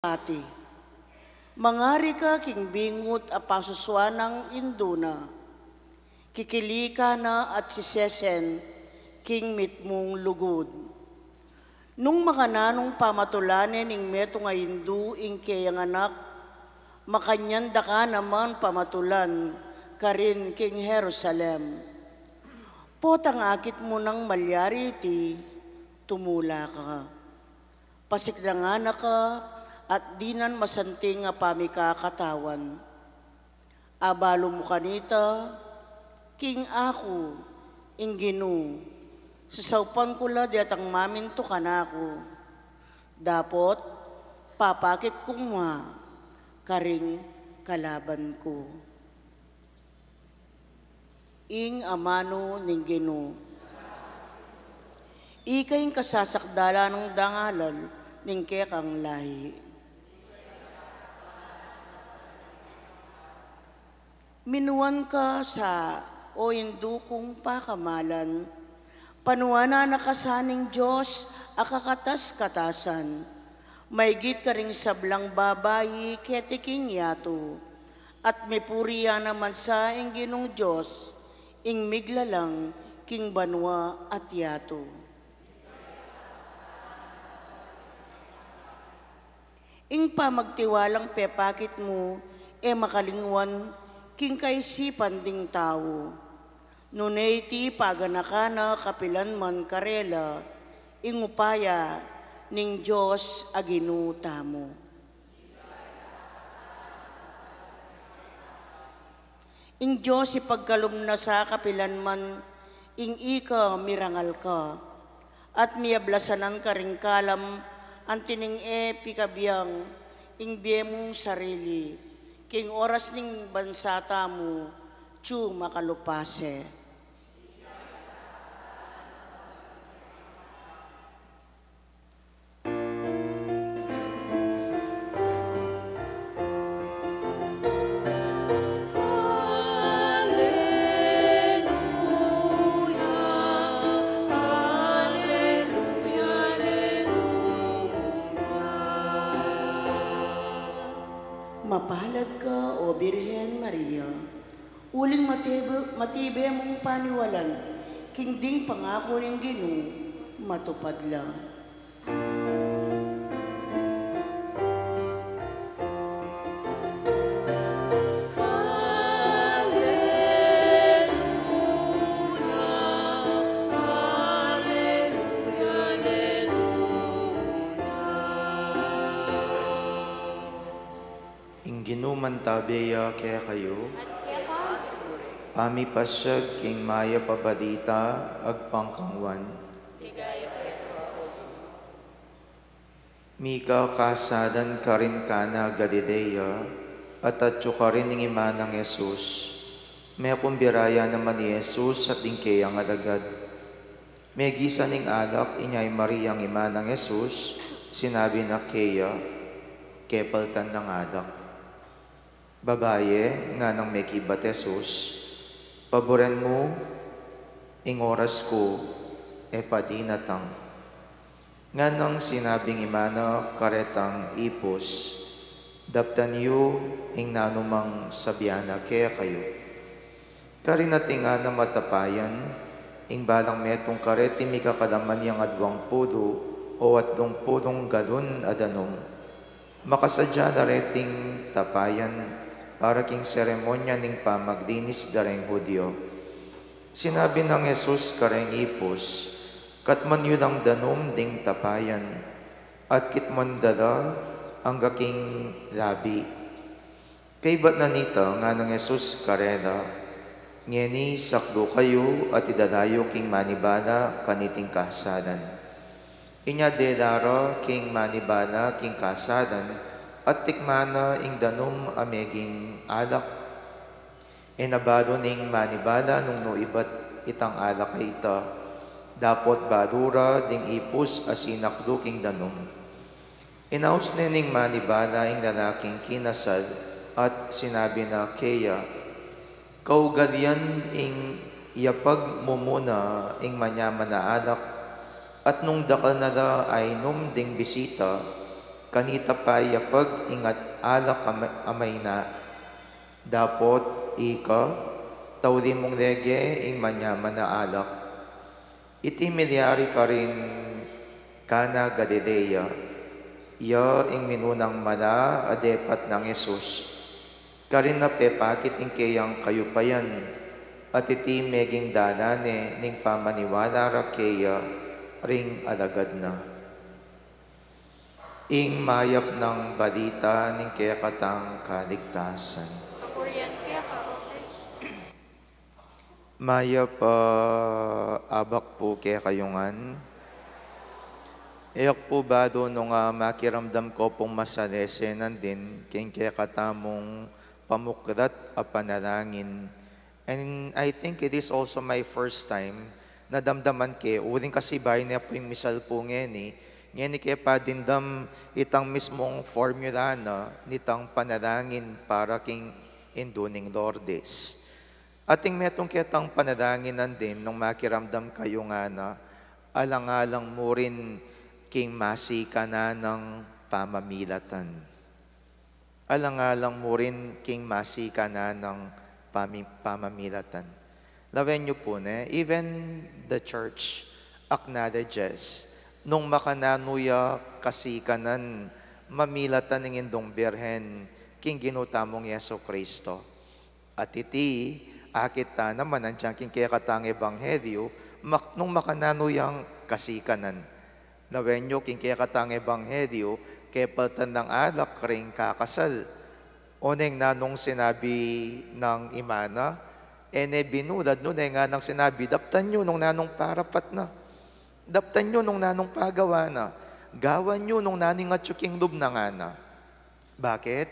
Ati, mangari ka king bingot a pasuswanang induna, kikilika na at sisesen king mitmong lugod. Nung makananong pamatulanin ing meto nga hindu ing kayang anak, makanyanda ka naman pamatulan karin king Jerusalem. Potang akit mo ng malyari iti, tumula ka. Pasikdangan ka, at dinan masanting nga pamikakatawan. Abalo mo kanita, king ako, ingginu, sasaupan ko la di atang maminto kanako. Dapot, papakit kong ma, karing kalaban ko. Ing amano ning ginu. Ikay kasasakdala ng dangalan ning kekang lahi. Minuan ka sa o indukong pakamalan, panuana na kasaning Diyos akakatas-katasan, maigit ka ring sablang babayi ketiking yato, at may puriya naman sa ingginong Diyos, ing miglalang king banwa at yato. Ing pamagtiwalang pepakit mo, makalingwan king kaisipan ding tao. Nunay ti paganakana kapilan man karela, ingupaya ning Diyos aginuta mo. Ing Diyos ipagkalumna sa kapilan man, ing ika mirangal ka, at miyablasanan ka ring kalam, antining pikabiyang, ing biyemong sarili, king oras ning bansata mo, tsu makalupase. Mapalad ka, O Birhen Maria, uling matibe mong paniwalan, king ding pangako ng Ginu, matupad lang. Ginumantabeya kaya kayo, pamipasyag king maya pabadita agpangkangwan. Mika kasadan karin kana Galilea, at atyo ka rin ng imanang Yesus. May kumbiraya naman ni Yesus at ingkayang alagad. May gisa ning alak inyay Mariang imanang Yesus, sinabi na kaya, kepaltan ng alak. Babaye nga nang may kibat Jesus, paboren mo, ing oras ko, padinatang. Nga nang sinabing imana karetang ipos, daptan yu ing nanumang sabiana kaya kayo. Karinating nga na matapayan, ing balang metong kareti mi kakalaman yang adwang pudo, o atdong pudong galon adanong. Makasadya na reting tapayan, para king seremonya ning pamaglinis dareng Hudyo. Sinabi ng Jesus kareng ipos, katman yun ang danom ding tapayan, at kitman dala ang gaking labi. Kay ba't nanita nga ng Jesus karela, ngeni sakdo kayo at idalayo king manibala kaniting kasadan. Inya delara king manibala king kasadan, at tikmana ing danom ameging alak. Nabado ning manibala nung no ibat itang alak ita, dapot badura ding ipus asinakdo king danom. Inaus ning manibala ing lalaking kinasal, at sinabi na kaya, kaugalyan ing iyapag mo muna ing manyaman na alak, at nung dakal na ay num ding bisita, kanita pa yapag ingat alak amay na, dapot ika, tawli mong lege ing manyaman na alak. Iti milyari ka rin Kana Galilea, iya ing minunang mala adepat ng Jesus. Karin na pepakit ing kayang kayupayan, at iti meging danane ning pamaniwala rakeya ring alagad na. Ing mayap ng balita ning kaya katang kaligtasan. Mayap abak po kaya kayungan. Iyak po ba doon nung makiramdam ko pong masalesenan din king kaya katamong pamukrat a panalangin. And I think it is also my first time na damdaman ke, uling kasi bahay niya po yung misal po ngeni, ngeni kaya pa dindam itang mismong formula na nitang panalangin para king induning Lourdes. Ating metong kitang panalaginan din nung makiramdam kayo nga na alang-alang mo rin king masika na ng pamamilatan. Alang-alang mo rin king masika na ng pamamilatan. Lawen nyo po na, even the church acknowledges nung makananuya kasikanan mamilatan ng indong birhen king ginutamong Yeso Kristo. At iti, akita naman nandiyan king kaya katang ebanghelyo nung makananuyang kasikanan. Lawen nyo king kaya katang ebanghelyo kaya paltan ng alak ring kakasal. Uneng nanong sinabi ng imana, ene binulad nun nga nang sinabi, daptan nyo nung nanong parapat na. Daptan nyo nung nanong pagawa na. Gawan nyo nung naning atsuking lub na nga na. Bakit?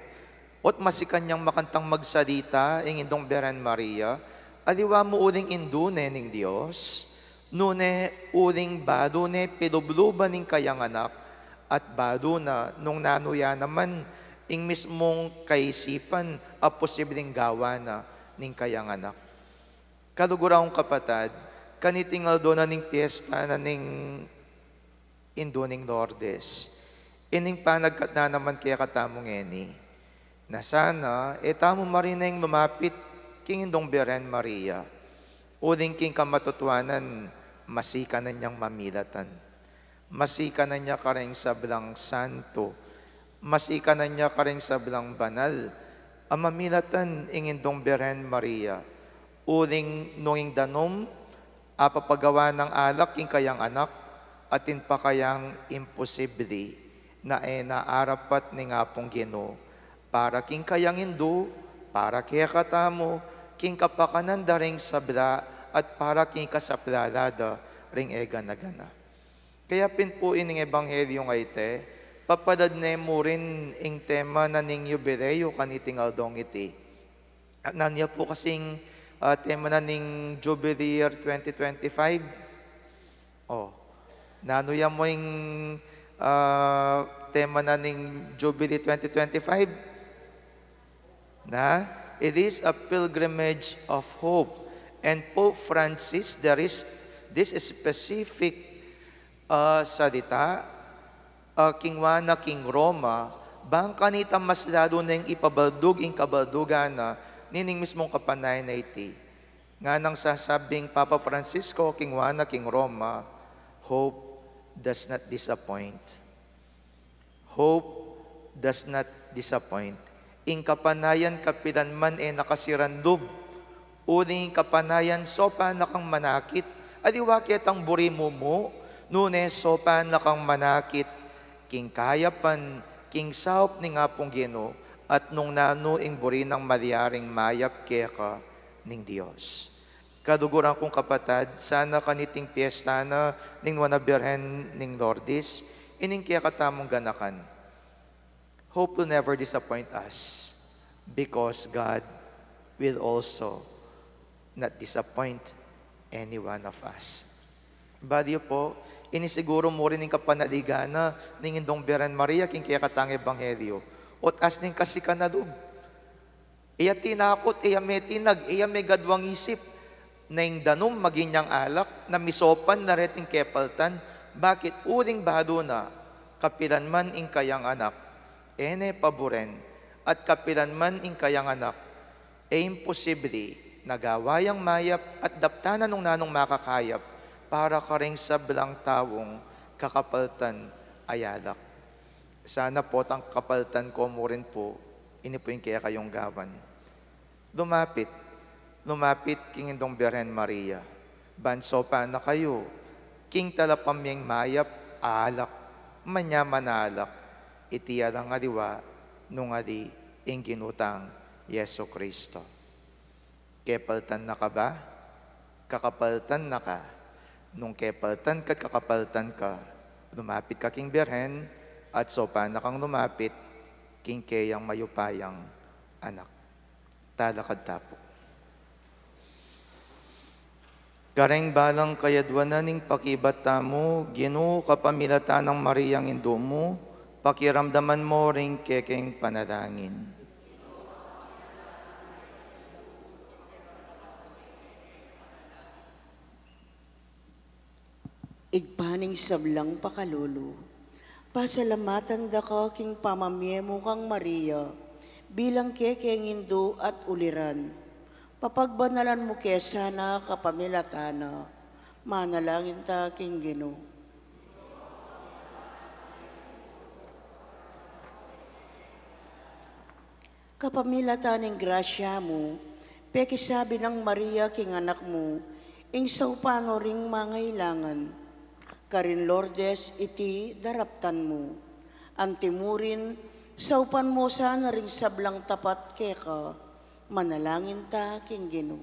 Ot masikan niyang makantang magsalita, ing indong Beren Maria, aliwa mo uling indune ning Diyos, nune uling bado ne pilubluban ning kayang anak, at bado na nung nanuya naman, ing mismong kaisipan a posibleng gawa na ning kayang anak. Kalugurang kapatad, kanitingal do na ning piyesta na ning induning Lourdes. Ining panagkat na naman kaya katamong eni, na sana etamo marineng lumapit king indong Beren Maria, uling king kamatutuanan, masika na niyang mamilatan. Masika na niya kareng sablang santo, masika na niya kareng sablang banal, ang mamilatan ing indong Beren Maria, uling nunging danom, apapagawa ng alak king kayang anak, atin pa kayang imposible na naarapat ni nga pong Ginoo, para king kayang indu, para kaya katamo, king kapakanan da ring sabla, at para king kasaplalada ring eganagana. Kaya pinpo ining ebanghelyo nga ite, papadad mo rin ing tema na ning yubileo kaniting aldong iti. At nanya po kasing tema na ning Jubilee Year 2025. Nanuya mo yung tema na ning Jubilee 2025? Na, it is a pilgrimage of hope. And Pope Francis, there is this specific salita, King Juana, King Roma, bang kanita mas lalo na yung ipabaldug, yung kabaldugan na nining mismong kapanay na iti. Nga nang sasabing Papa Francisco, King Juana, King Roma, hope does not disappoint. Hope does not disappoint. Ing kapanayan kapilan man nakasirandub, uling kapanayan sopa na kang manakit, aliwakit ang burimo mo, nune sopa na kang manakit, king kayapan, king saop ni nga pong Ginoo, at nung nano ing buri ng maliaring mayap keka ning Diyos. Kaduguran kong kapatad, sana kaniting piyesta na ning wanabirhen ning Lourdes, ining kaya katamong ganakan. Hope will never disappoint us because God will also not disappoint any one of us. Badyo po, inisiguro mo rin ng kapanaligana ng indong Beren Maria king kaya katang ebanghelyo. Ot as ning kasikanadub. Iya tinakot, iya may tinag, iya may gadwang isip na yung danom maginyang alak na misopan na reting kepaltan. Bakit? Uling bado na kapilanman ing kayang anak, ene paboren, at kapilanman ing kayang anak, imposible, nagawayang mayap at daptanan ng nanong makakayap, para ka ring sablang tawong kakapaltan ayalak. Sana po ang kapaltan ko mo rin po, ini po yung kaya kayong gawan. Lumapit king Indong Birhen Maria, banso pa na kayo, king talapamyang mayap, alak, manyamanalak, itiyalang aliwa, nung ali, ing ginutang Yeso Kristo. Kepaltan na ka ba? Kakapaltan na ka. Nung kepaltan ka't kakapaltan ka, lumapit ka king Birhen, at sopa na kang lumapit, king kayang mayupayang anak. Talakad tapo. Kareng balang kayadwanan ning pakibat tamo, Ginoo kapamilata ng Mariang Indo mo, pakiramdaman mo ring kekeng panalangin. Igpaning sablang pakalulu, pasalamatan da ka king pamamyemo kang Maria, bilang kekeng Indo at uliran. Papagbanalan mo kesana kapamilatana, manalangin ta king Ginoo. Kapamilataning grasya mo, pekisabi ng Maria king anak mo, ing saupano ring mangailangan. Karin Lourdes iti daraptan mo. Antimurin, saupan mo sana ring sablang tapat keka, manalangin ta king Ginoo.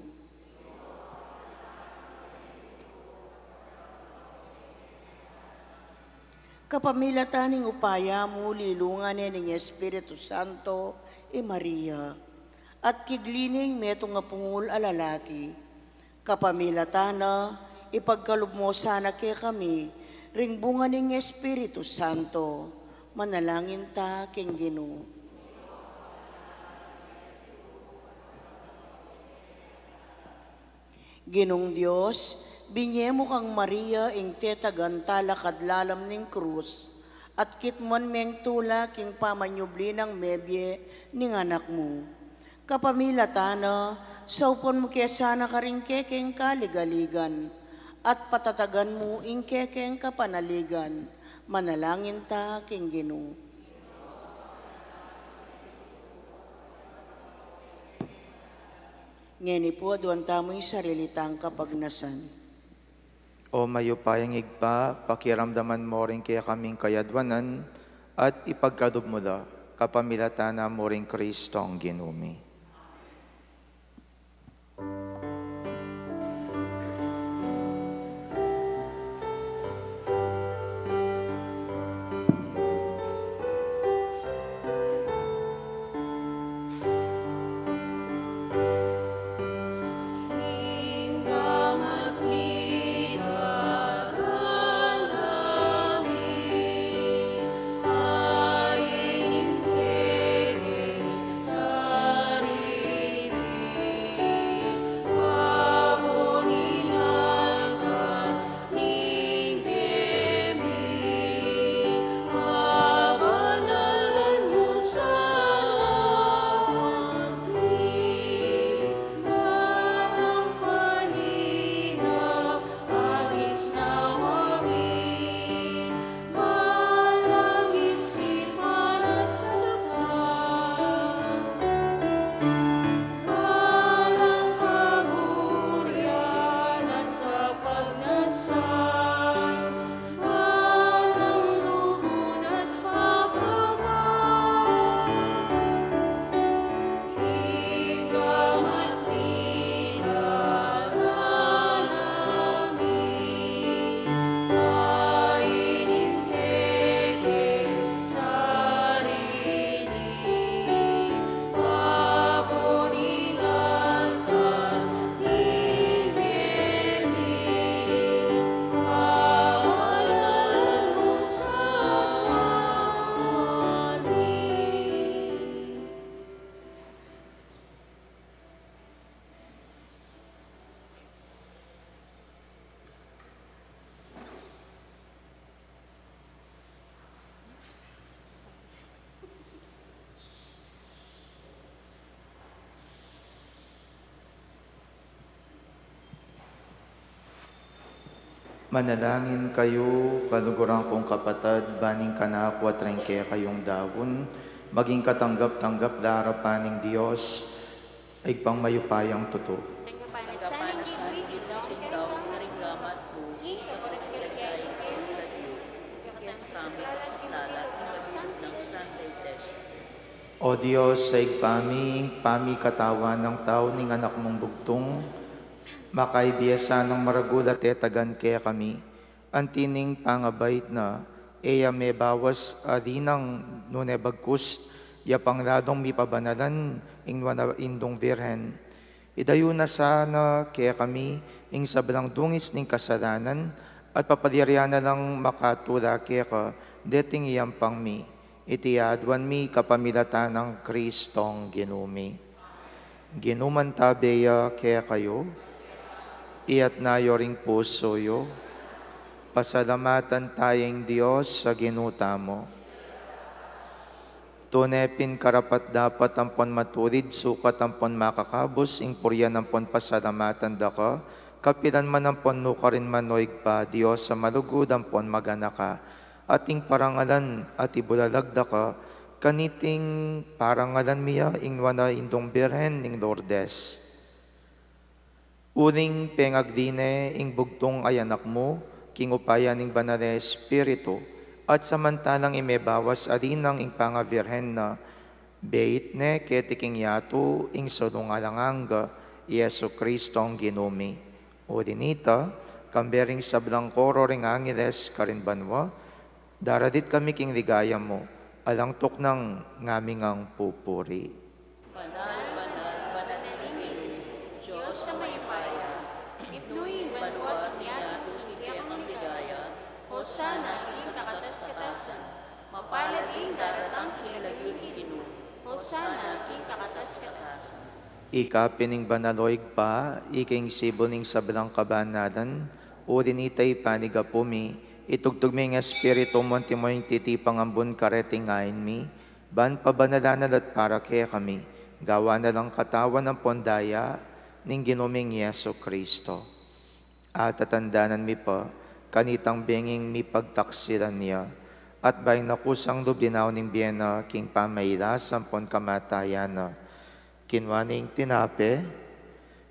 Kapamilataning upaya mo, lilungan ning Espiritu Santo, Maria, at kiglining meto nga pungul alalaki. Kapamilatana, ipagkalub mo sana kay kami, ring bunga ning Espiritu Santo, manalangin ta king Ginoo. Ginong Diyos, binyemo kang Maria ing tetagan talakad lalam ning krus, at kitmon meng tula king pamanyubli ng mebye ning anak mo. Kapamilatana, saupon mo kesana ka ring kekeng kaligaligan, at patatagan mo ing kekeng kapanaligan, manalangin ta king Ginoo. Ngeni po, duwan tamo'y sarilitang kapagnasan. O mayupayang igpa, pakiramdaman mo rin kaya kaming kayadwanan, at ipagkaloob mo la, kapamilatana mo rin Kristo ang ginumi. Manalangin kayo, kaluguran kong kapatid, baning kanako at rengke kayong dawon, maging katanggap-tanggap darapaning Diyos, ay pangmayupayang tuto. O Diyos, sa pami katawan ng tao ning anak mong bugtong, makaibiyasa ng maragulat etagan kaya kami, antining pangabait na, eya may bawas adinang nunebagkus, ya pangladong mipabanalan, ingwana indong birhen. Idayo na sana kaya kami, ing sablang dungis ning kasalanan, at papadirya na lang makatula kaya ka, deting iyang pang mi. Itiadwan mi kapamilata ng Kristong ginumi. Ginuman tabeya kaya kayo, iat nayo ring puso yo, pasalamatan tayong Diyos sa ginuta mo. Tunepin karapat dapat ampon maturid, sukat ampon makakabos, ing puryan ampon pasalamatan da ka, kapilan man ampon nukarin manoig pa, Diyos sa malugod ampon magana ka, ating parangalan at ibulalagda ka, kaniting parangalan miya, ingwana indong birhen ning Lourdes. Uning pengagdine, ing bugtong ay anak mo, king upaya ning banal na Espiritu, at samantalang imebawas arinang ing pangabirhen na, beit ne ketiking yato, ing solungalanganga, Yesu Kristo ang ginumi. O dinita, kambering sablang koro ring angeles karinbanwa, daradit kami king ligaya mo, alangtok ng ngaming ang pupuri. Banal, banalangin, Diyos na may paya, itnuin banwat niya, tukikiyak ang ligaya, Hosana, ing kakatas-katasan, mapalad ing daratang kilaging inu, Hosana, ing kakatas-katasan. Ikapining banaloig pa, iking sibuning sablang kabanalan, o dinitay panigapumi, itugtog mi nga espiritu mo mo yung titipang ambun kareting ngayon mi, ban pabanalanan at para kaya kami, gawa na lang katawan ng pondaya, ning ginuming Yeso Kristo. At tatandanan mi pa, kanitang benging mi pagtaksiran niya, at bay nakusang lubdinaw ning biyena, king pamaylas ampon kamatayan na, kinwaning tinape,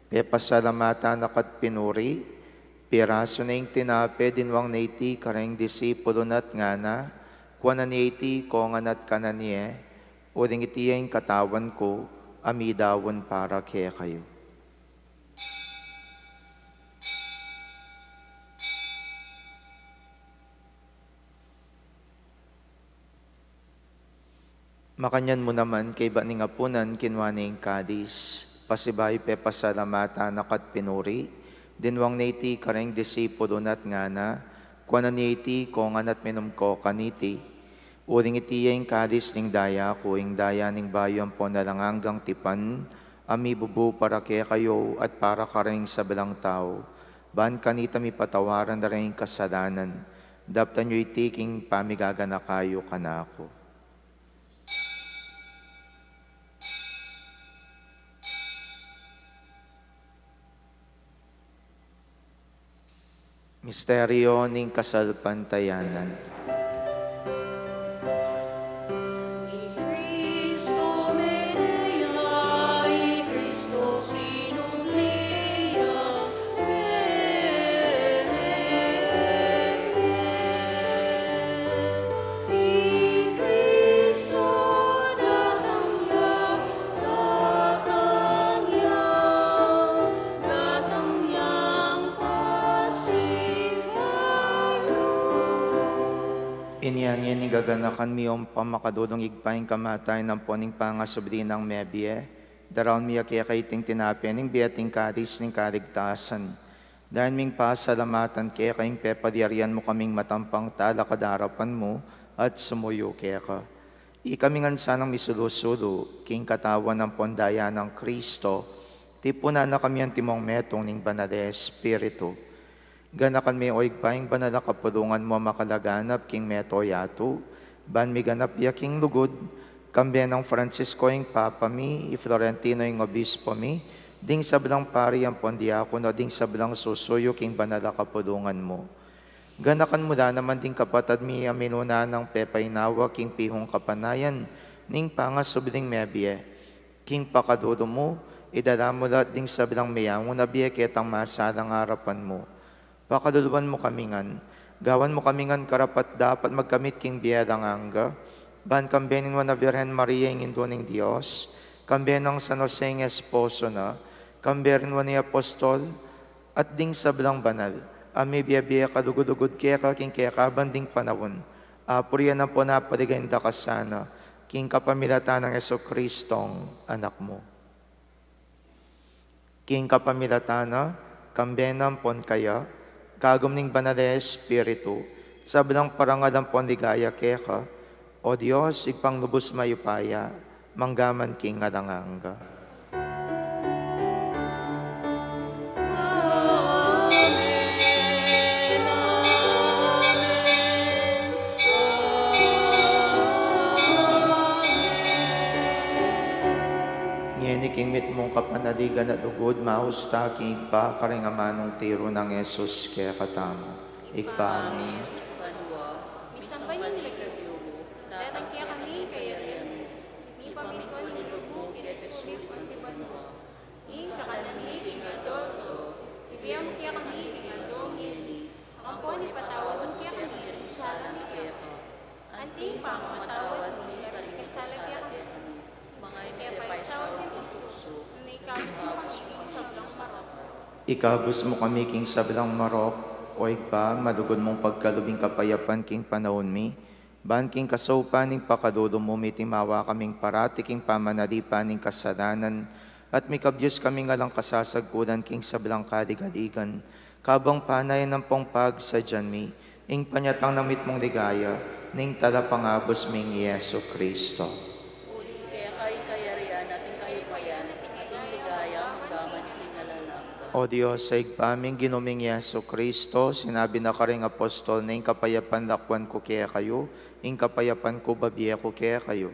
pepasalamatan akat pinuri, piraso na yung tinape, dinwang na iti, kareng disipulo na't nga na, kuwa na ni iti, kongan at kananye, o ring iti yung katawan ko, amidawon para kaya kayo. Makanyan mo naman kay baning apunan, kinwa na yung kadis, pasibay pe pasalamata nakat pinuri, dinwang naiti kareng disipulo na't nga na, kuwa na naiti kongan at minum ko kaniti, uring iti yung kadis ning daya ko, ing daya ning bayan po na lang hanggang tipan, ami bubu para kaya kayo at para kareng sa belang tao, ban kanita mi patawaran na rin kasalanan, daptan nyo iti king pamigagana kayo kanako. Misteryo ning kasalpantayanan. Inyangin ni gaganakan miyong pamakadulong igpaing kamatay ng poning pangasobrinang mebye, daraon miya kaya kaiting tinapin ng biyating kadis ng karigtasan. Dahil ming pasalamatan kaya kayong pepadyarian mo kaming matampang talakadarapan mo at sumuyo kaya ka. Ikamingan sanang misulusulo, king katawan ng pondaya ng Kristo, tipuna na kami ang timong metong ning banal na Espiritu. Ganakan mi oig paing banala kapulungan mo makalaganap king meto yato, ban mi ganap ya king lugod, kambya ng Francisco ing Papa mi, i-Florentino ing Obispo mi, ding sablang pari ang pondiakono, ding sablang susuyo king banala kapulungan mo. Ganakan mo da naman din kapatad mi aminuna ng pepay nawa king pihong kapanayan, ning pangas subling mebye. King pakadudo mo, idadamulat ding sabilang mayang unabiye ketang masalang harapan mo. Pakaduluan mo kamingan, gawan mo kamingan karapat dapat magkamit king biyadang angga, ban kambenin mo na Virgen Maria ng induning Diyos, kambenang San Jose ng esposo na, kamberin mo ni Apostol, at ding sabilang banal, ami biya kadugudugud kaya king kaya kabanding panawon, apuriyan na po napaligayin da kasana, king kapamilatan ng Jesucristong anak mo. King kapamilatana, kambenam pon kaya, kagumning banal Espiritu, sabilang parangalang pon ligaya keka, o Diyos, ipang lubos mayupaya, manggaman king ngalanganga. King mit mong kapanaligan at ugod, mahusta king igpa, karingamanong tiro ng Yesus kaya katamo. Igpa amin. Banwa, misambanin lagagyo mo, datang kaya kami kaya rin, mi pamituan ng ilog mo, kaya sulit ang tibanwa. Ing kakanan mi, ing adorto, ibiyam mo kaya kami, ing adongin, ang po ni patawad mo kaya kami, ing sala ni kaya ka. Anting pang matawad mo, kaya kasala kaya kami. Kaya paisawag ng puso, na ikabos mo kami, ing sablang marap. Ikabos mo kami king sabilang marok, o igpa, madugod mong pagkalubing kapayapan king panahon mi, ban king kasaupaning pakadudo mo, mitimawa kaming parati king pamanalipaning kasalanan, at mikabyos kaming alang kasasagkulan king sabilang kaligaligan, kabang panay ng pongpag sa dyan mi, ing panyatang namit mong ligaya, ning talapangabos ming Yeso Kristo. Uling kaya kayarian natin kahipayan, ating ligaya, magdaman tinalalang. O Diyos, sa igpaming ginuming Yeso Kristo, sinabi na ka ring apostol na ing kapayapan lakwan ko kaya kayo, ing kapayapan ko babiya ko kaya kayo.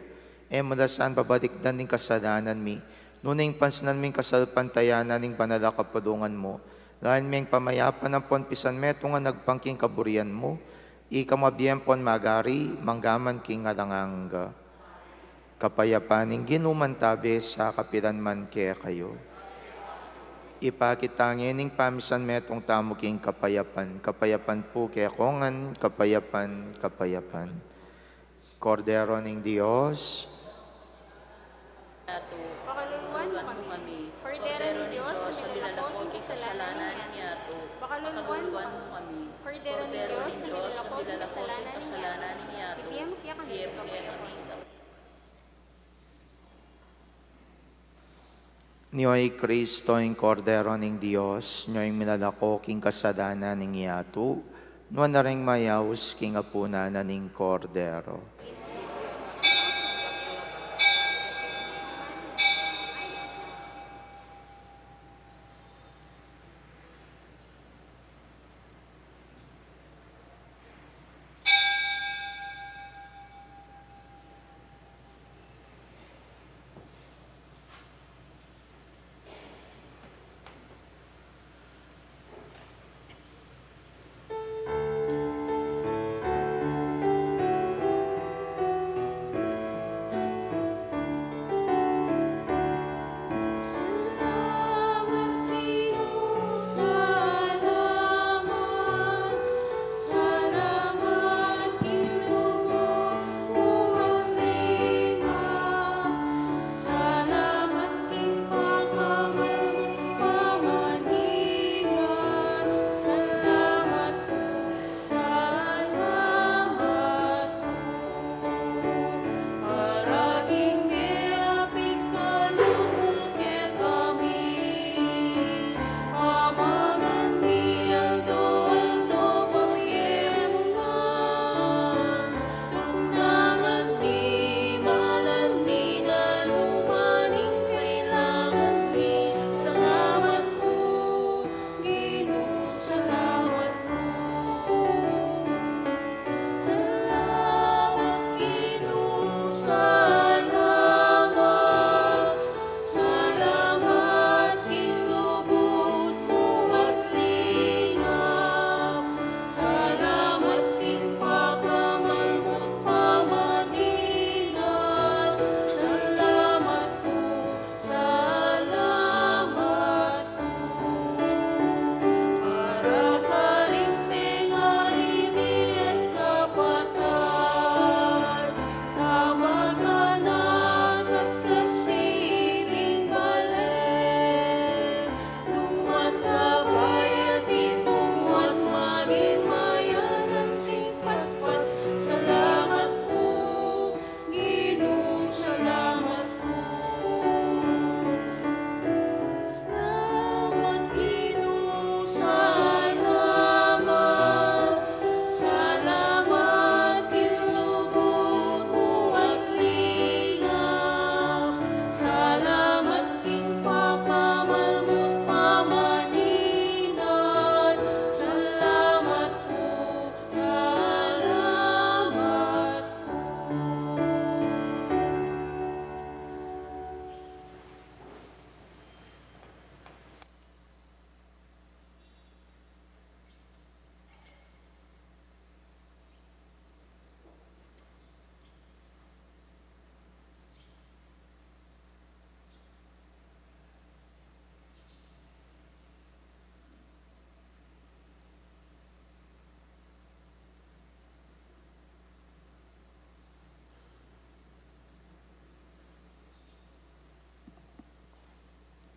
E mula saan babalikdan ning kasalanan mi, nuning pansinan ming kasalpantayanan ning banala kapadungan mo, lahan ming pamayapan ng ponpisan meto nga nagpangking kaburian mo, ikamabiyem pon magari, manggaman king alanganga. Kapayapaning ginumantabi sa kapilan man kaya kayo. Ipakitangin ning pamisan metong tamo king kapayapan, kapayapan po kaya kongan, kapayapan, kapayapan. Kordero ning Diyos, Pakaluluan mo kami, Kordero ng Diyos, sa nilalakot ng kasalanan niya. Pakaluluan mo kami, Kordero ng Diyos, sa nilalakot ng kasalanan niya. Ibiyam mo kaya kami, kapayapan. Niyo'y Kristo ang Kordero ng Diyos, niyo'y minalako king kasalanan ng iyato, no na rin mayaws king apuna na ning Kordero.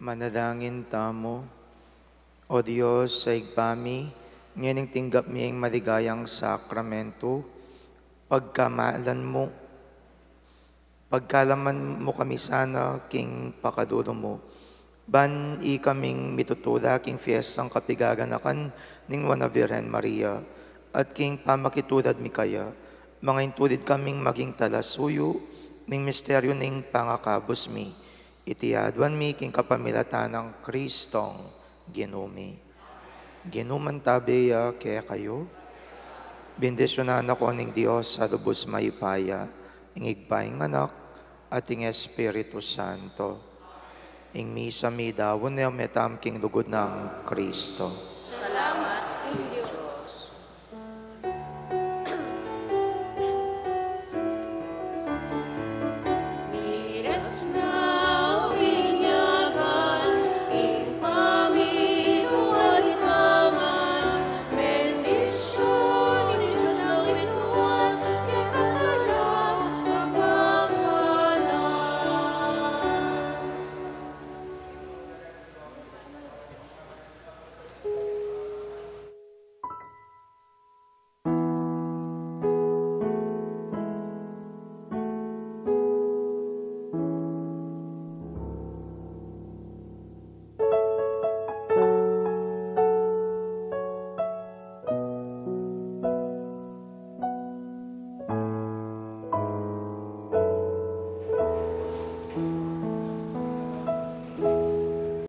Manalangin tamo. O Diyos, sa igpami, ngayon tinggap miyang maligayang sakramento, pagkalaman mo kami sana king pakadulo mo. Ban i kaming mitutula king fiestang kapigaganakan ning wana Virgen Maria, at king pamakitulad mi kaya, mga intulid kaming maging talasuyo, ning misteryo ning pangakabos mi, itiadwan mi king kapamilatan ng Kristong Ginumi. Ginuman tabeya kaya kayo, bendisyonan ako ning Diyos sa lubos maipaya, ing igpaing anak, at ing Espiritu Santo. Ing misa mi dawon na metam king lugod ng Kristo.